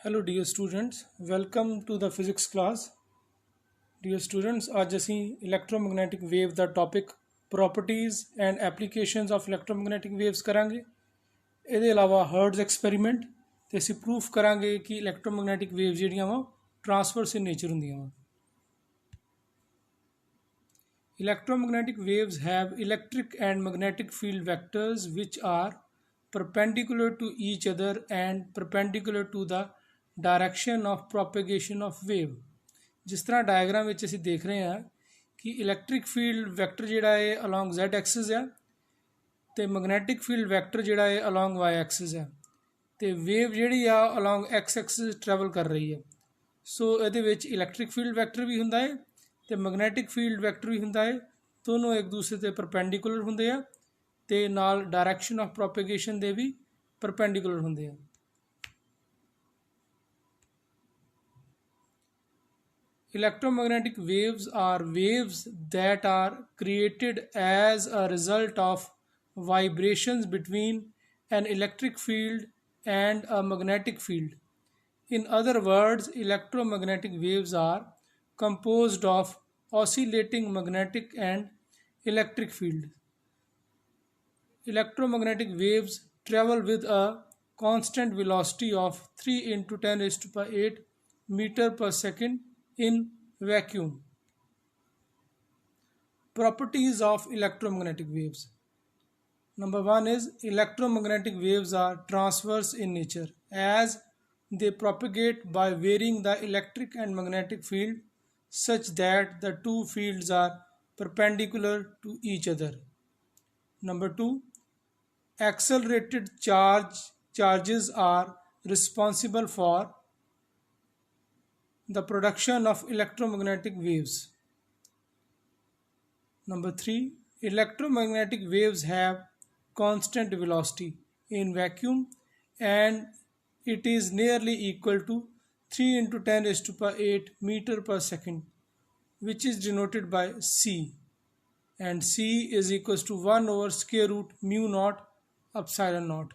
Hello dear students, welcome to the physics class. Dear students, आज ਅਸੀਂ electromagnetic wave ਦਾ topic properties and applications of electromagnetic waves ਕਰਾਂਗੇ। ਇਹਦੇ ਇਲਾਵਾ hertz experiment ਤੇ ਅਸੀਂ ਪ੍ਰੂਫ ਕਰਾਂਗੇ ਕਿ ਇਲੈਕਟ੍ਰੋਮੈਗਨੈਟਿਕ ਵੇਵ ਜਿਹੜੀਆਂ ਵਾ ਟਰਾਂਸਵਰਸ ਇਨ ਨੇਚਰ ਹੁੰਦੀਆਂ ਵਾ। Electromagnetic waves have electric and magnetic field vectors which are perpendicular to each other and perpendicular to the direction of propagation of wave। ਜਿਸ ਤਰ੍ਹਾਂ ਡਾਇਗਰਾਮ ਵਿੱਚ ਅਸੀਂ ਦੇਖ ਰਹੇ ਹਾਂ ਕਿ ਇਲੈਕਟ੍ਰਿਕ ਫੀਲਡ ਵੈਕਟਰ ਜਿਹੜਾ ਹੈ ਅਲੋਂਗ z ਐਕਸਿਸ ਹੈ ਤੇ ਮੈਗਨੈਟਿਕ ਫੀਲਡ ਵੈਕਟਰ ਜਿਹੜਾ ਹੈ ਅਲੋਂਗ y ਐਕਸਿਸ ਹੈ ਤੇ ਵੇਵ ਜਿਹੜੀ ਆ ਅਲੋਂਗ x ਐਕਸਿਸ ਟਰੈਵਲ ਕਰ ਰਹੀ ਹੈ। ਸੋ ਇਹਦੇ ਵਿੱਚ ਇਲੈਕਟ੍ਰਿਕ ਫੀਲਡ ਵੈਕਟਰ ਵੀ ਹੁੰਦਾ ਹੈ ਤੇ ਮੈਗਨੈਟਿਕ ਫੀਲਡ ਵੈਕਟਰ ਵੀ ਹੁੰਦਾ ਹੈ। ਦੋਨੋਂ ਇੱਕ ਦੂਸਰੇ ਤੇ ਪਰਪੈਂਡੀਕੂਲਰ ਹੁੰਦੇ ਆ ਤੇ ਨਾਲ ਡਾਇਰੈਕਸ਼ਨ ਆਫ ਪ੍ਰੋਪੇਗੇਸ਼ਨ ਦੇ ਵੀ ਪਰਪੈਂਡੀਕੂਲਰ ਹੁੰਦੇ ਆ। Electromagnetic waves are waves that are created as a result of vibrations between an electric field and a magnetic field. In other words, electromagnetic waves are composed of oscillating magnetic and electric fields. Electromagnetic waves travel with a constant velocity of 3 into 10 raised to the power 8 meter per second in vacuum. Properties of electromagnetic waves. Number one is electromagnetic waves are transverse in nature as they propagate by varying the electric and magnetic field such that the two fields are perpendicular to each other. Number two, accelerated charges are responsible for the production of electromagnetic waves. Number three, electromagnetic waves have constant velocity in vacuum and it is nearly equal to 3 into 10 raised to the power 8 meter per second, which is denoted by c, and c is equals to 1 over square root mu naught epsilon naught,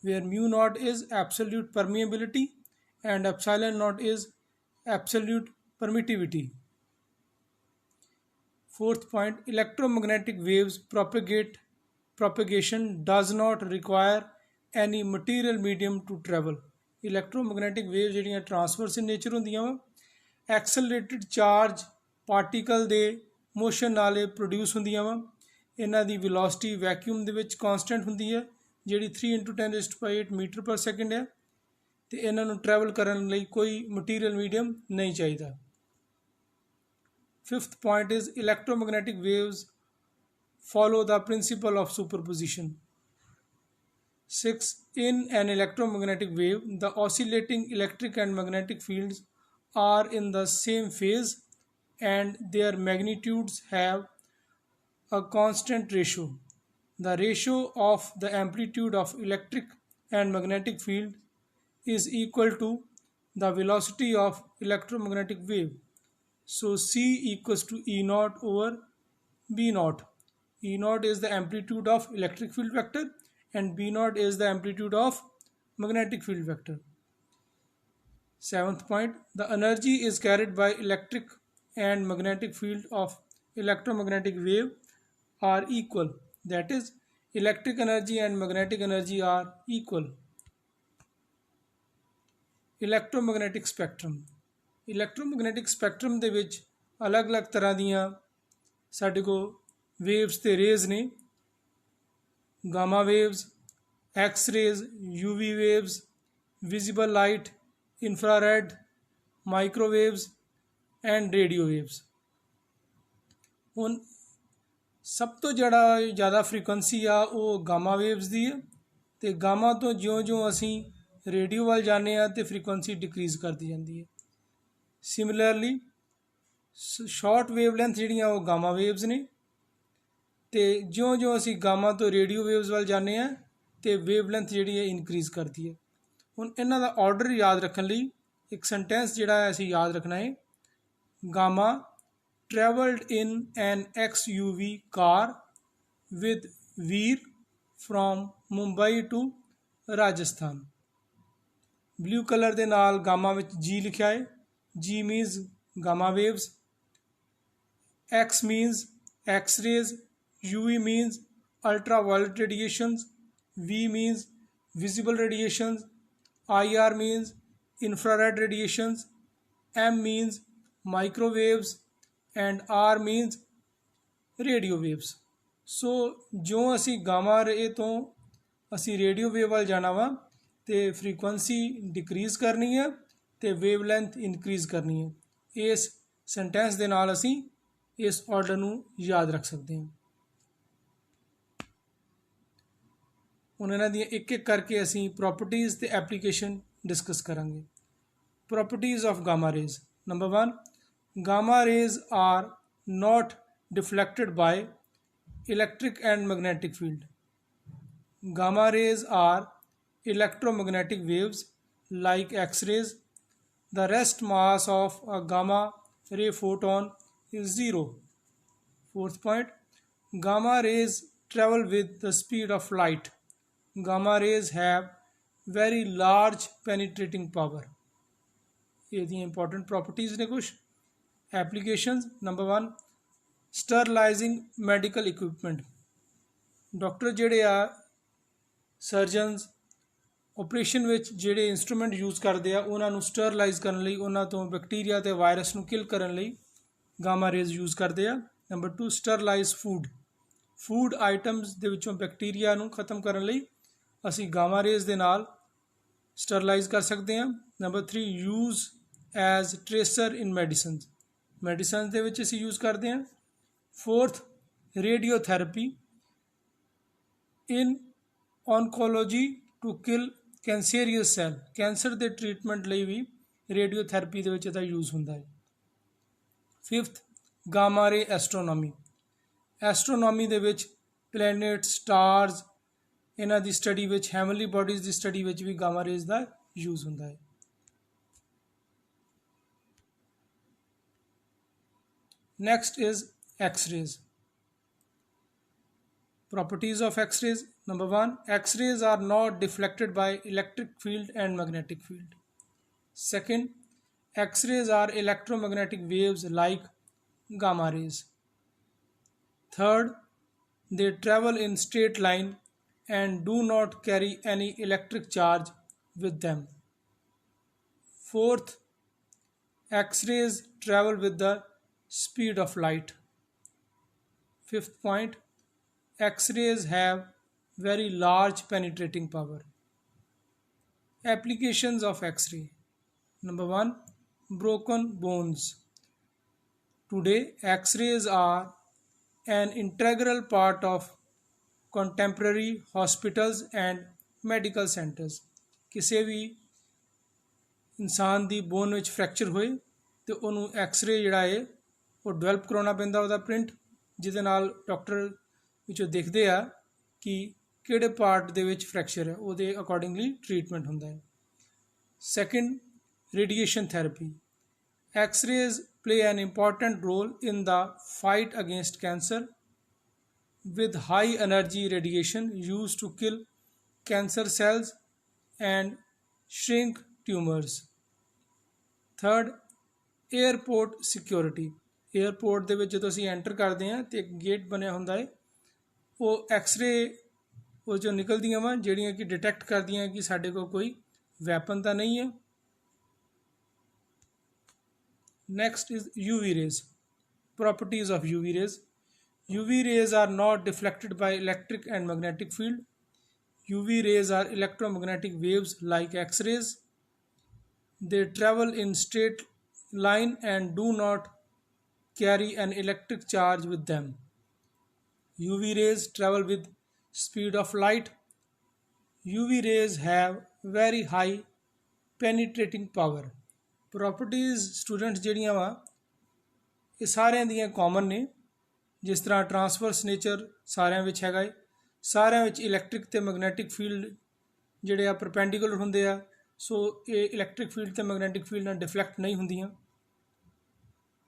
where mu naught is absolute permeability and epsilon naught is absolute permittivity. Fourth point, electromagnetic waves propagation does not require any material medium to travel. Electromagnetic waves ਜਿਹੜੀਆਂ transverse in nature ਹੁੰਦੀਆਂ ਵਾ accelerated charge particle ਦੇ motion ਨਾਲ ਇਹ produce ਹੁੰਦੀਆਂ ਵਾ। ਇਹਨਾਂ ਦੀ velocity vacuum ਦੇ ਵਿੱਚ constant ਹੁੰਦੀ ਹੈ ਜਿਹੜੀ 3 into 10 raised to the power 8 meter per second ਹੈ ਤੇ ਇਹਨਾਂ ਨੂੰ ਟਰੈਵਲ ਕਰਨ ਲਈ ਕੋਈ ਮਟੀਰੀਅਲ ਮੀਡੀਅਮ ਨਹੀਂ ਚਾਹੀਦਾ। Fifth point is electromagnetic waves follow the principle of superposition. 6. In an electromagnetic wave, the oscillating electric and magnetic fields are in the same phase and their magnitudes have a constant ratio. The ratio of the amplitude of electric and magnetic field is equal to the velocity of electromagnetic wave. So C equals to E naught over B naught. E naught is the amplitude of electric field vector and B naught is the amplitude of magnetic field vector. Seventh point, the energy is carried by electric and magnetic field of electromagnetic wave are equal. That is, electric energy and magnetic energy are equal. Electromagnetic spectrum. Electromagnetic spectrum ਦੇ ਵਿੱਚ ਅਲੱਗ-ਅਲੱਗ ਤਰ੍ਹਾਂ ਦੀਆਂ ਸਾਡੇ ਕੋਲ waves ਤੇ rays ਨੇ। Gamma waves, X rays, UV waves, visible light, infrared, microwaves and radio waves. ਹੁਣ ਸਭ ਤੋਂ ਜਿਹੜਾ ਜ਼ਿਆਦਾ ਫ੍ਰੀਕੁਐਂਸੀ ਆ ਉਹ ਗਾਮਾ ਵੇਵਸ ਦੀ ਹੈ ਤੇ ਗਾਮਾ ਤੋਂ ਜਿਉਂ-ਜਿਉਂ ਅਸੀਂ ਰੇਡੀਓ ਵੱਲ ਜਾਂਦੇ ਹਾਂ ਤੇ ਫ੍ਰੀਕੁਐਂਸੀ ਡਿਕਰੀਜ਼ ਕਰਦੀ ਜਾਂਦੀ ਹੈ। ਸਿਮਿਲਰਲੀ ਸ਼ਾਰਟ ਵੇਵਲੈਂਥ ਜਿਹੜੀਆਂ ਉਹ ਗਾਮਾ ਵੇਵਸ ਨੇ ਤੇ ਜਿਉਂ-ਜਿਉਂ ਅਸੀਂ ਗਾਮਾ ਤੋਂ ਰੇਡੀਓ ਵੇਵਸ ਵੱਲ ਜਾਂਦੇ ਹਾਂ ਤੇ ਵੇਵਲੈਂਥ ਜਿਹੜੀ ਹੈ ਇਨਕਰੀਜ਼ ਕਰਦੀ ਹੈ। ਹੁਣ ਇਹਨਾਂ ਦਾ ਆਰਡਰ ਯਾਦ ਰੱਖਣ ਲਈ ਇੱਕ ਸੈਂਟੈਂਸ ਜਿਹੜਾ ਹੈ ਅਸੀਂ ਯਾਦ ਰੱਖਣਾ ਹੈ, Gama traveled in an XUV car with Veer from Mumbai to Rajasthan. Blue colour ਦੇ ਨਾਲ ਗਾਮਾ ਵਿੱਚ G ਲਿਖਿਆ ਹੈ। G means gamma waves, X means X rays, UV means ultraviolet radiations, V means visible radiations, IR means infrared radiations, M means microwaves and R means radio waves। ਸੋ ਜੋ ਅਸੀਂ ਗਾਮਾ ਰੇ ਤੋਂ ਅਸੀਂ ਰੇਡੀਓ ਵੇਵ ਵੱਲ ਜਾਣਾ ਵਾ ਤੇ ਫ੍ਰੀਕੁਐਂਸੀ ਡਿਕਰੀਜ਼ ਕਰਨੀ ਹੈ ਤੇ ਵੇਵ ਲੈਂਥ ਇਨਕਰੀਜ਼ ਕਰਨੀ ਹੈ। ਇਸ ਸੈਂਟੈਂਸ ਦੇ ਨਾਲ ਅਸੀਂ ਇਸ ਆਰਡਰ ਨੂੰ ਯਾਦ ਰੱਖ ਸਕਦੇ ਹਾਂ। ਹੁਣ ਇਹਨਾਂ ਦੀਆਂ ਇੱਕ ਇੱਕ ਕਰਕੇ ਅਸੀਂ ਪ੍ਰੋਪਰਟੀਜ਼ ਤੇ ਐਪਲੀਕੇਸ਼ਨ ਡਿਸਕਸ ਕਰਾਂਗੇ। Properties of gamma rays. Number 1, gamma rays are not deflected by electric and magnetic field. Gamma rays are electromagnetic waves like X-rays. The rest mass of a gamma ray photon is 0. Fourth point, gamma rays travel with the speed of light. Gamma rays have very large penetrating power. ये दी important properties ने कुछ applications। Number 1, sterilising medical equipment. Doctor ਜਿਹੜੇ ਆ surgeons operation ਵਿੱਚ ਜਿਹੜੇ instrument use ਕਰਦੇ ਆ ਉਹਨਾਂ ਨੂੰ ਸਟਰਲਾਈਜ਼ ਕਰਨ ਲਈ, ਉਹਨਾਂ ਤੋਂ ਬੈਕਟੀਰੀਆ ਅਤੇ ਵਾਇਰਸ ਨੂੰ ਕਿਲ ਕਰਨ ਲਈ ਗਾਮਾ ਰੇਜ਼ ਯੂਜ਼ ਕਰਦੇ ਆ। ਨੰਬਰ 2, ਸਟਰਲਾਈਜ਼ ਫੂਡ ਆਈਟਮਸ ਦੇ ਵਿੱਚੋਂ ਬੈਕਟੀਰੀਆ ਨੂੰ ਖਤਮ ਕਰਨ ਲਈ ਅਸੀਂ ਗਾਮਾ ਰੇਜ਼ ਦੇ ਨਾਲ ਸਟਰਲਾਈਜ਼ ਕਰ ਸਕਦੇ ਹਾਂ। ਨੰਬਰ 3, ਯੂਜ਼ ਐਜ਼ ਟ੍ਰੇਸਰ ਇਨ ਮੈਡੀਸਨਸ ਦੇ ਵਿੱਚ ਅਸੀਂ ਯੂਜ਼ ਕਰਦੇ ਹਾਂ। Fourth, radiotherapy in oncology to kill cancerous cell। Cancer ਦੇ ਟ੍ਰੀਟਮੈਂਟ ਲਈ ਵੀ ਰੇਡੀਓਥੈਰੇਪੀ ਦੇ ਵਿੱਚ ਇਹਦਾ ਯੂਜ਼ ਹੁੰਦਾ ਹੈ। ਫਿਫਥ, ਗਾਮਾ ਰੇ ਐਸਟਰੋਨੋਮੀ ਦੇ ਵਿੱਚ ਪਲੈਨਟ, ਸਟਾਰਸ, ਇਹਨਾਂ ਦੀ ਸਟੱਡੀ ਵਿੱਚ, ਹੈਵਨਲੀ ਬੋਡੀਜ਼ ਦੀ ਸਟੱਡੀ ਵਿੱਚ ਵੀ ਗਾਮਾ ਰੇਜ਼ ਦਾ ਯੂਜ਼ ਹੁੰਦਾ ਹੈ। Next is X-rays। Properties of X-rays। Number 1, X-rays are not deflected by electric field and magnetic field. Second, X-rays are electromagnetic waves like gamma rays. Third, they travel in straight line and do not carry any electric charge with them. Fourth, X-rays travel with the speed of light. Fifth point, X-rays have very large penetrating power. Applications of X-ray. Number 1, broken bones. Today, X-rays are an integral part of contemporary hospitals and medical centers. ਕਿਸੇ ਵੀ ਇਨਸਾਨ ਦੀ bone ਵਿੱਚ fracture ਹੋਏ ਤੇ ਉਹਨੂੰ x ray ਜਿਹੜਾ ਹੈ ਉਹ develop ਕਰਾਉਣਾ ਪੈਂਦਾ ਉਹਦਾ ਪ੍ਰਿੰਟ, ਜਿਹਦੇ ਨਾਲ ਡਾਕਟਰ ਵਿੱਚੋਂ ਦੇਖਦੇ ਆ ਕਿ ਕਿਹੜੇ ਪਾਰਟ ਦੇ ਵਿੱਚ ਫ੍ਰੈਕਚਰ ਹੈ, ਉਹਦੇ ਅਕੋਰਡਿੰਗਲੀ ਟ੍ਰੀਟਮੈਂਟ ਹੁੰਦਾ ਹੈ। Second, radiation therapy. X-rays play an important role in the fight against cancer, with high energy radiation used to kill cancer cells and shrink tumors. Third, airport security। Airport ਦੇ ਵਿੱਚ ਜਦੋਂ ਅਸੀਂ enter ਕਰਦੇ ਹਾਂ ਤੇ ਇੱਕ ਗੇਟ ਬਣਿਆ ਹੁੰਦਾ ਹੈ, ਉਹ ਐਕਸਰੇ ਉਹ ਜੋ ਨਿਕਲਦੀਆਂ ਵਾ ਜਿਹੜੀਆਂ ਕਿ ਡਿਟੈਕਟ ਕਰਦੀਆਂ ਕਿ ਸਾਡੇ ਕੋਲ ਕੋਈ ਵੈਪਨ ਤਾਂ ਨਹੀਂ ਹੈ। Next is UV rays। Properties of UV rays। UV rays are not deflected by electric and magnetic field. UV rays are electromagnetic waves like X-rays. They travel in straight line and do not carry an electric charge with them. UV rays travel with speed of light. UV rays have very high penetrating power। Properties students ਜਿਹੜੀਆਂ ਵਾ ਇਹ ਸਾਰਿਆਂ ਦੀਆਂ common ਨੇ, ਜਿਸ ਤਰ੍ਹਾਂ ਟਰਾਂਸਵਰਸ nature ਸਾਰਿਆਂ ਵਿੱਚ ਹੈਗਾ ਹੈ, ਸਾਰਿਆਂ ਵਿੱਚ ਇਲੈਕਟ੍ਰਿਕ ਤੇ ਮੈਗਨੈਟਿਕ ਫੀਲਡ ਜਿਹੜੇ ਆ ਪਰਪੈਂਡੀਕੂਲਰ ਹੁੰਦੇ ਆ, ਸੋ ਇਹ ਇਲੈਕਟ੍ਰਿਕ ਫੀਲਡ ਤੇ ਮੈਗਨੈਟਿਕ ਫੀਲਡ ਨਾਲ ਡਿਫਲੈਕਟ ਨਹੀਂ ਹੁੰਦੀਆਂ,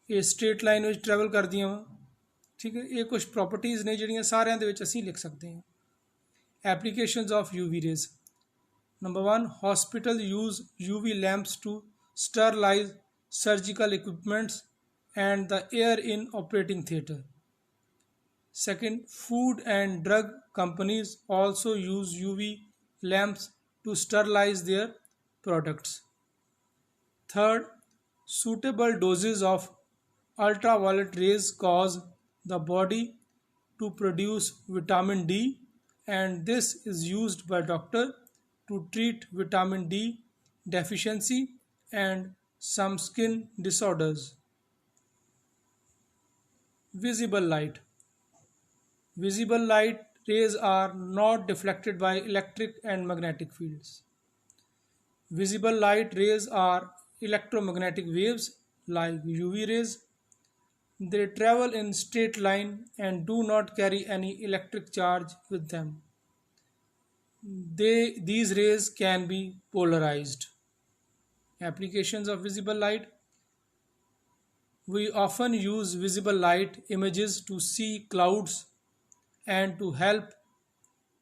ਇਹ ਸਟ੍ਰੇਟ ਲਾਈਨ ਵਿੱਚ ਟਰੈਵਲ ਕਰਦੀਆਂ ਵਾ। ਠੀਕ ਹੈ, ਇਹ ਕੁਝ ਪ੍ਰੋਪਰਟੀਜ਼ ਨੇ ਜਿਹੜੀਆਂ ਸਾਰਿਆਂ ਦੇ ਵਿੱਚ ਅਸੀਂ ਲਿਖ ਸਕਦੇ ਹਾਂ। Applications of UV rays। Number one, hospital use UV lamps to sterilize surgical equipments and the air in operating theatre. Second, food and drug companies also use UV lamps to sterilize their products. Third, suitable doses of ultraviolet rays cause the body to produce vitamin D, and this is used by doctor to treat vitamin D deficiency and some skin disorders. Visible light. Visible light rays are not deflected by electric and magnetic fields. Visible light rays are electromagnetic waves like UV rays. They travel in straight line and do not carry any electric charge with them. These rays can be polarized. Applications of visible light. We often use visible light images to see clouds and to help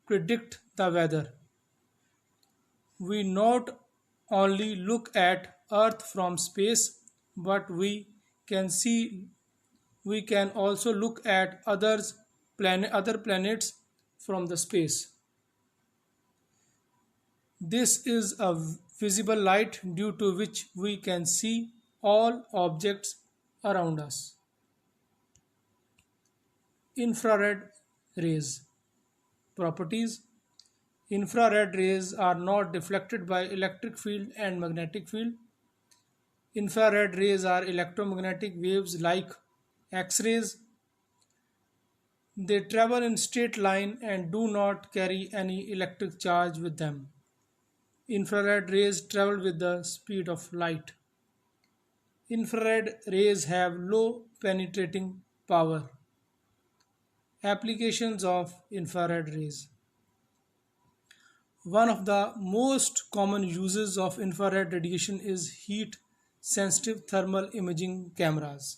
predict the weather. We not only look at Earth from space, but we can also look at other planets from the space. This is a visible light due to which we can see all objects around us. Infrared rays. Properties. Infrared rays are not deflected by electric field and magnetic field. Infrared rays are electromagnetic waves like X-rays. They travel in straight line and do not carry any electric charge with them. Infrared rays travel with the speed of light. Infrared rays have low penetrating power. Applications of infrared rays. One of the most common uses of infrared radiation is heat sensitive thermal imaging cameras.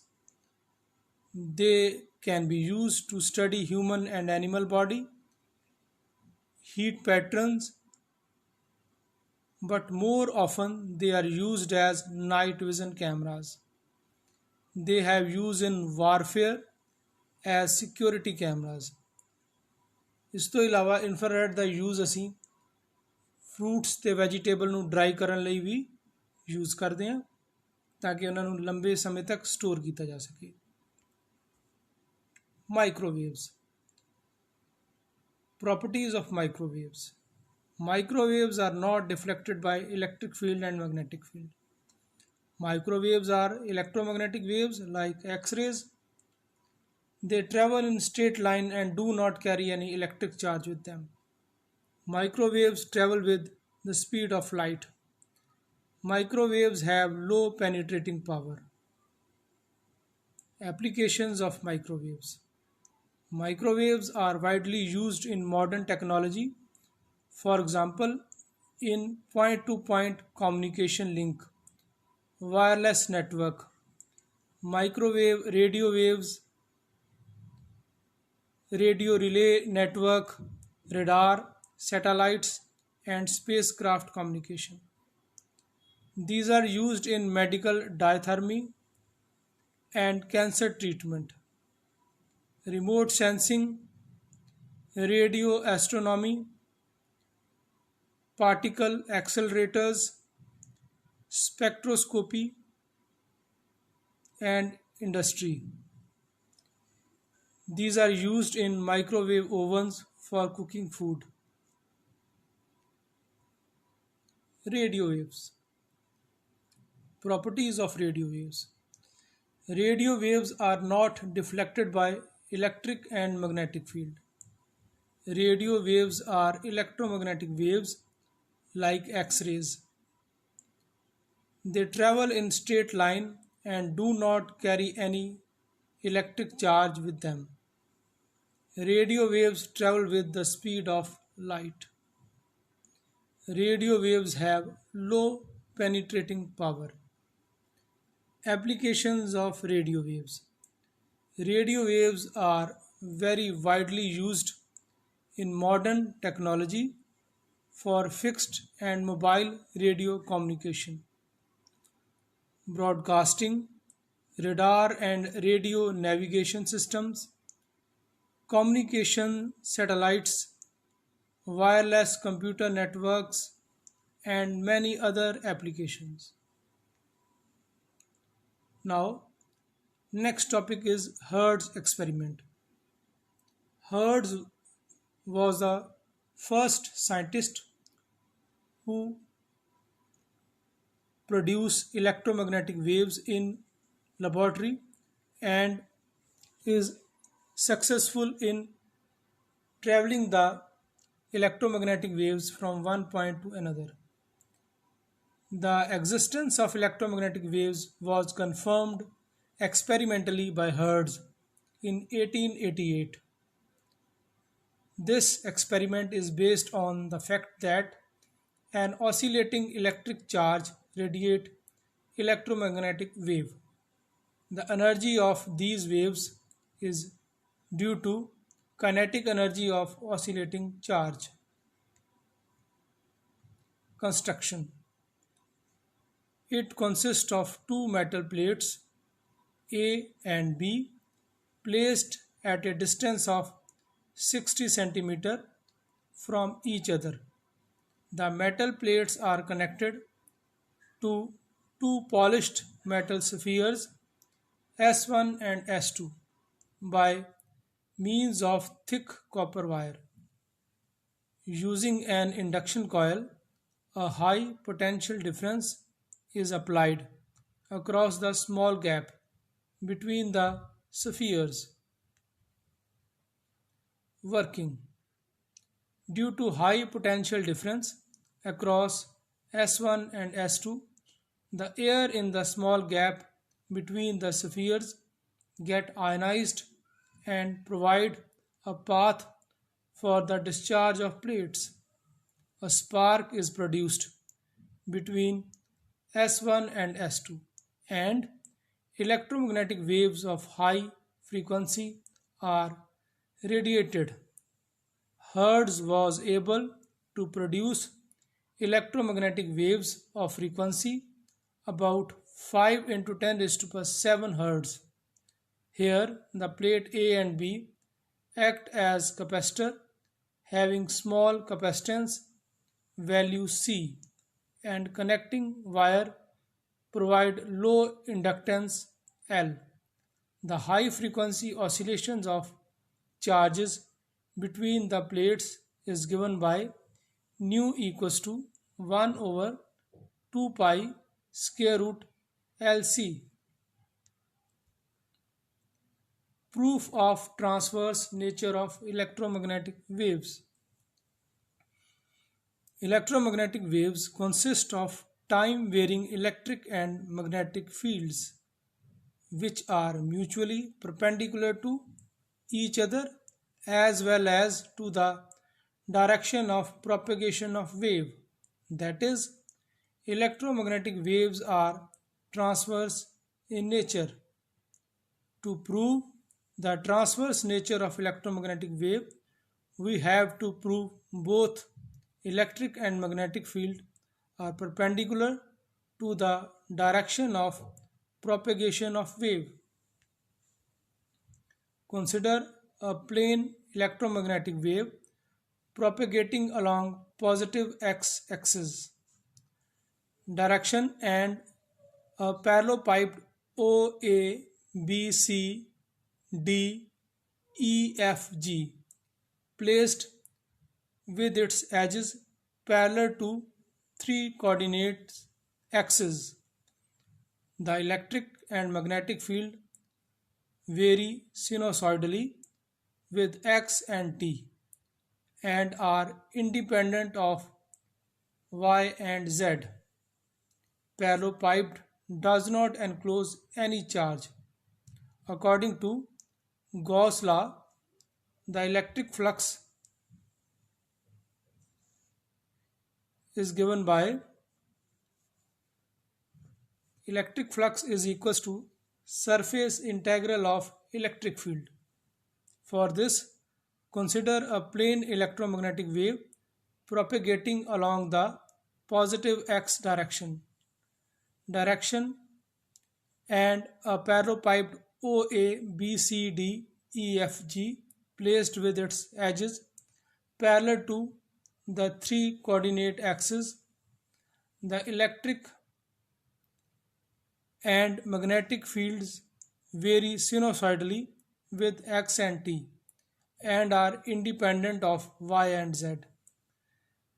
They can be used to study human and animal body, heat patterns, but more often they are used as night vision cameras. They have use in warfare as security cameras. ਇਸ ਤੋਂ ਇਲਾਵਾ infrared ਦਾ use ਅਸੀਂ fruits ਤੇ vegetable ਨੂੰ dry ਕਰਨ ਲਈ ਵੀ use ਕਰਦੇ ਹਾਂ ਤਾਂ ਕਿ ਉਹਨਾਂ ਨੂੰ ਲੰਬੇ ਸਮੇਂ ਤੱਕ ਸਟੋਰ ਕੀਤਾ ਜਾ ਸਕੇ। ਮਾਈਕ੍ਰੋਵੇਵਸ। Properties of microwaves. Microwaves are not deflected by electric field and magnetic field. Microwaves are electromagnetic waves like X-rays. They travel in straight line and do not carry any electric charge with them. Microwaves travel with the speed of light. Microwaves have low penetrating power. Applications of microwaves. Microwaves are widely used in modern technology, for example, in point-to-point communication link, wireless network, microwave radio waves, radio relay network, radar, satellites, and spacecraft communication. These are used in medical diathermy and cancer treatment, remote sensing, radio astronomy, particle accelerators, spectroscopy, and industry. These are used in microwave ovens for cooking food. Radio waves. Properties of radio waves. Radio waves are not deflected by electric and magnetic field. Radio waves are electromagnetic waves like X-rays. They travel in straight line and do not carry any electric charge with them. Radio waves travel with the speed of light. Radio waves have low penetrating power. Applications of radio waves. Radio waves are very widely used in modern technology, for fixed and mobile radio communication, broadcasting, radar and radio navigation systems, communication satellites, wireless computer networks, and many other applications. Now, next topic is Hertz experiment. Hertz was the first scientist who produced electromagnetic waves in laboratory and is successful in traveling the electromagnetic waves from one point to another. The existence of electromagnetic waves was confirmed experimentally by Hertz in 1888. This experiment is based on the fact that an oscillating electric charge radiates electromagnetic wave. The energy of these waves is due to kinetic energy of oscillating charge. Construction. It consists of two metal plates A and B placed at a distance of 60 centimeter from each other. The metal plates are connected to two polished metal spheres S1 and S2 by means of thick copper wire. Using an induction coil, a high potential difference is applied across the small gap between the spheres. Working. Due to high potential difference across S1 and S2, the air in the small gap between the spheres get ionized and provide a path for the discharge of plates. A spark is produced between S1 and S2 and electromagnetic waves of high frequency are radiated. Hertz was able to produce electromagnetic waves of frequency about 5 into 10 raised to plus 7 Hertz. Here, the plate A and B act as capacitor having small capacitance value C and connecting wire provide low inductance L. The high frequency oscillations of charges between the plates is given by nu equals to 1 over 2 pi square root LC. Proof of transverse nature of electromagnetic waves. Electromagnetic waves consist of time-varying electric and magnetic fields which are mutually perpendicular to each other as well as to the direction of propagation of wave. That is, electromagnetic waves are transverse in nature. To prove the transverse nature of electromagnetic wave, we have to prove both electric and magnetic field are perpendicular to the direction of propagation of wave. Consider a plane electromagnetic wave propagating along positive x-axis direction and a parallelepiped OA, BC, D, E, F, G placed with its edges parallel to three coordinate axes. The electric and magnetic field vary sinusoidally with x and t and are independent of y and z. Parallelepiped does not enclose any charge. According to Gauss law, the electric flux is given by electric flux is equals to surface integral of electric field. For this, consider a plane electromagnetic wave propagating along the positive x direction and a parallelopiped OA BCDEFG placed with its edges parallel to the three coordinate axes. The electric and magnetic fields vary sinusoidally with x and t and are independent of y and z.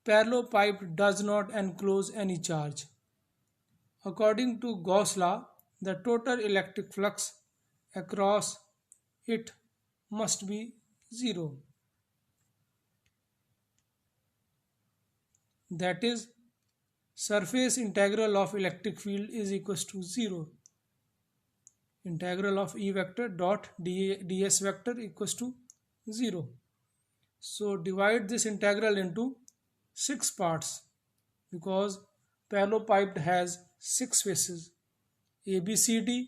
Parallelepiped does not enclose any charge. According to Gauss law, the total electric flux across it must be zero. That is, surface integral of electric field is equals to 0. Integral of E vector dot ds vector equals to 0. So divide this integral into 6 parts because parallelepiped has 6 faces: ABCD,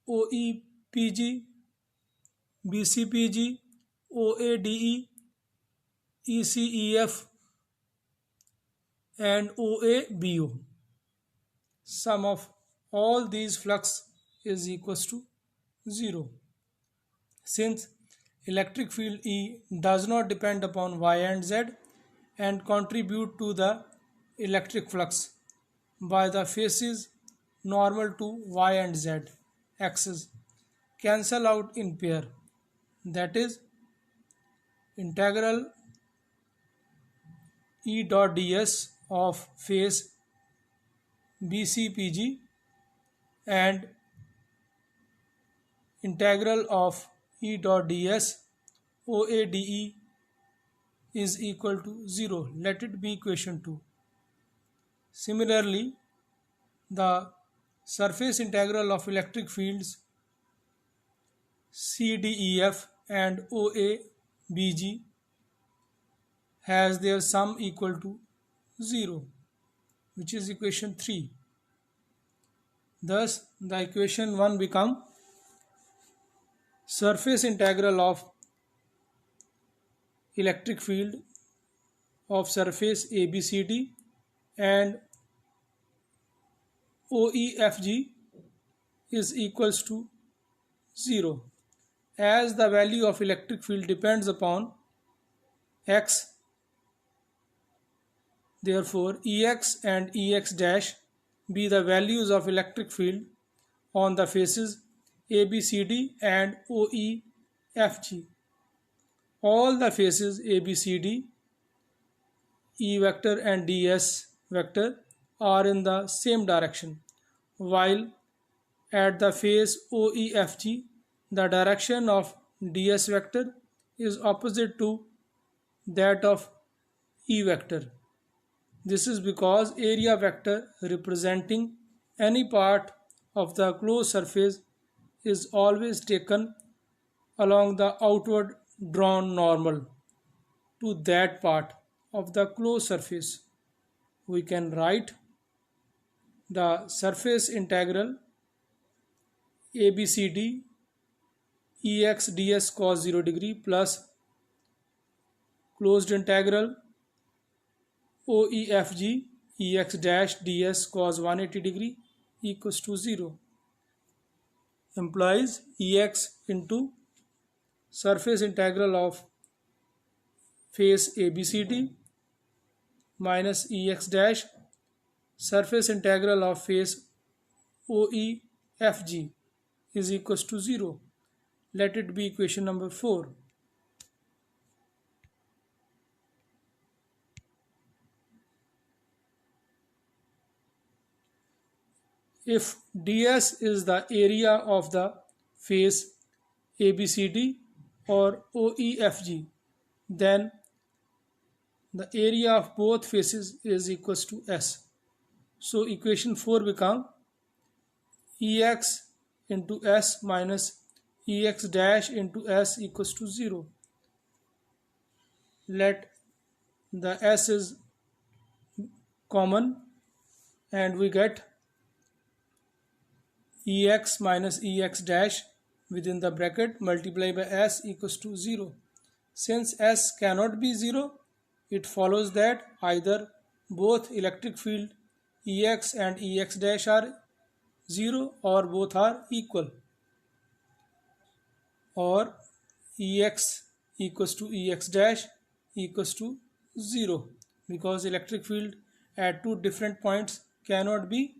OEPG, BCPG, OADE, ECEF and OABO. Sum of all these flux is equals to 0. Since electric field E does not depend upon y and z and contribute to the electric flux by the faces normal to y and z axis cancel out in pair. That is, integral E dot ds of face BCPG and integral of E dot ds OADE is equal to 0. Let it be equation 2. Similarly, the surface integral of electric fields CDEF and OABG has their sum equal to 0, which is equation 3. Thus, the equation 1 become surface integral of electric field of surface ABCD and OEFG is equals to 0. As the value of electric field depends upon x, therefore Ex and Ex dash be the values of electric field on the faces ABCD and OEFG. All the faces ABCD, E vector and ds vector are in the same direction, while at the face OEFG the direction of ds vector is opposite to that of E vector. This is because area vector representing any part of the closed surface is always taken along the outward drawn normal to that part of the closed surface. We can write the surface integral ABCD Ex ds cos 0 degree plus closed integral OEFG Ex dash ds cos 180 degree equals to 0, implies Ex into surface integral of face ABCD minus Ex dash surface integral of face OEFG is equals to 0. Let it be equation number 4. If ds is the area of the face ABCD or OEFG, then the area of both faces is equals to S. So equation 4 become Ex into S minus Ex dash into S equals to 0. Let the S is common and we get Ex minus Ex dash within the bracket multiplied by S equals to 0. Since S cannot be 0, it follows that either both electric field Ex and Ex dash are 0 or both are equal, or Ex equals to Ex dash equals to 0, because electric field at two different points cannot be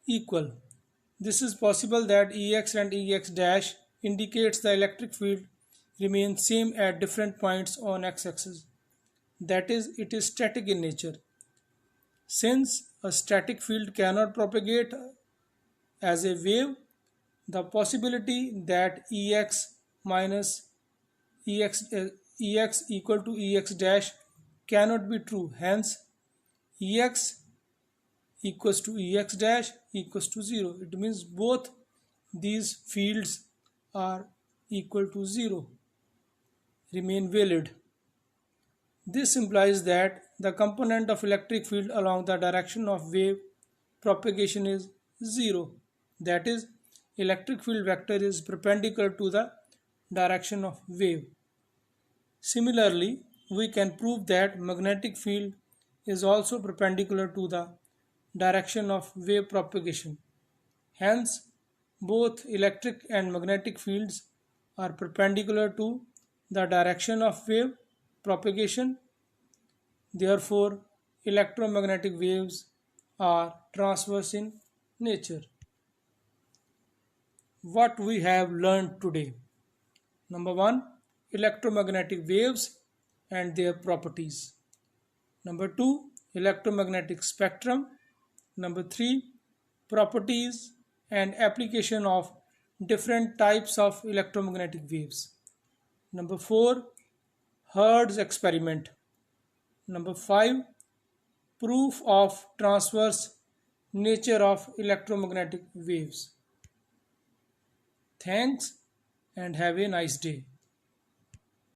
equal. This is possible that Ex and Ex dash indicates the electric field remains same at different points on x-axis. That is, it is static in nature. Since a static field cannot propagate as a wave, the possibility that Ex minus Ex equal to Ex dash cannot be true. Hence, Ex equals to Ex dash equals to 0. It means both these fields are equal to 0, remain valid. This implies that the component of electric field along the direction of wave propagation is 0. That is, electric field vector is perpendicular to the direction of wave. Similarly, we can prove that magnetic field is also perpendicular to the direction of wave propagation. Hence, both electric and magnetic fields are perpendicular to the direction of wave propagation. Therefore, electromagnetic waves are transverse in nature. What we have learned today. Number 1, electromagnetic waves and their properties. Number 2, electromagnetic spectrum. Number 3, properties and application of different types of electromagnetic waves. Number 4, Herd's experiment. Number 5, proof of transverse nature of electromagnetic waves. Thanks and have a nice day.